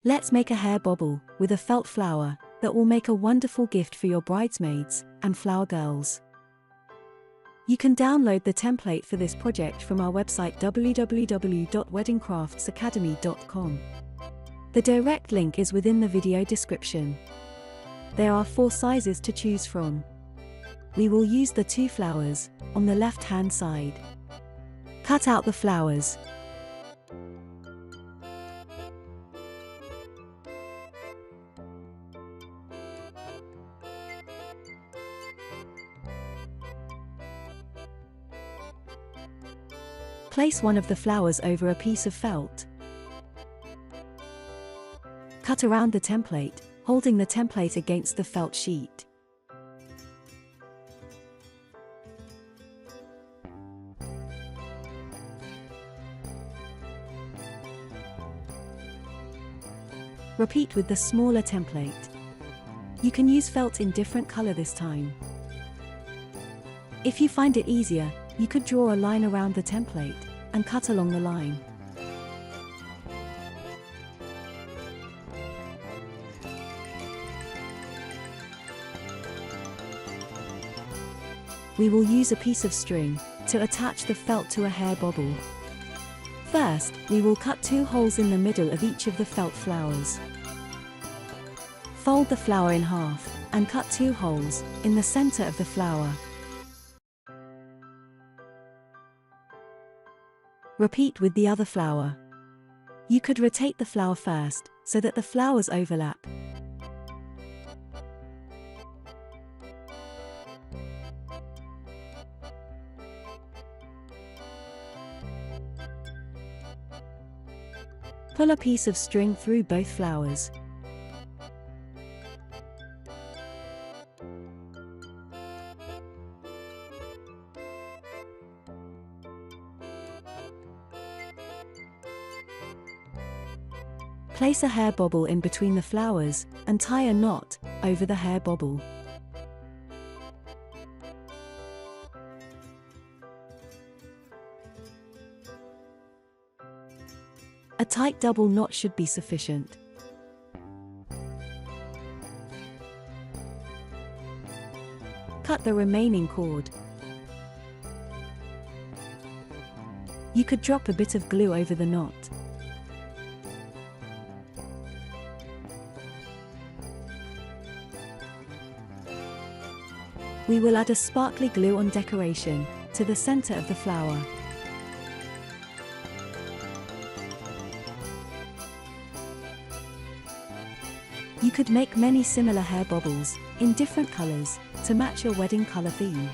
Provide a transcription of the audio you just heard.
Let's make a hair bobble with a felt flower that will make a wonderful gift for your bridesmaids and flower girls. You can download the template for this project from our website www.weddingcraftsacademy.com. The direct link is within the video description. There are 4 sizes to choose from. We will use the 2 flowers on the left-hand side. Cut out the flowers. Place one of the flowers over a piece of felt. Cut around the template, holding the template against the felt sheet. Repeat with the smaller template. You can use felt in different color this time. If you find it easier, you could draw a line around the template and cut along the line. We will use a piece of string to attach the felt to a hair bobble. First, we will cut 2 holes in the middle of each of the felt flowers. Fold the flower in half and cut 2 holes in the center of the flower. Repeat with the other flower. You could rotate the flower first so that the flowers overlap. Pull a piece of string through both flowers. Place a hair bobble in between the flowers and tie a knot over the hair bobble. A tight double knot should be sufficient. Cut the remaining cord. You could drop a bit of glue over the knot. We will add a sparkly glue-on decoration to the center of the flower. You could make many similar hair bobbles in different colors to match your wedding color theme.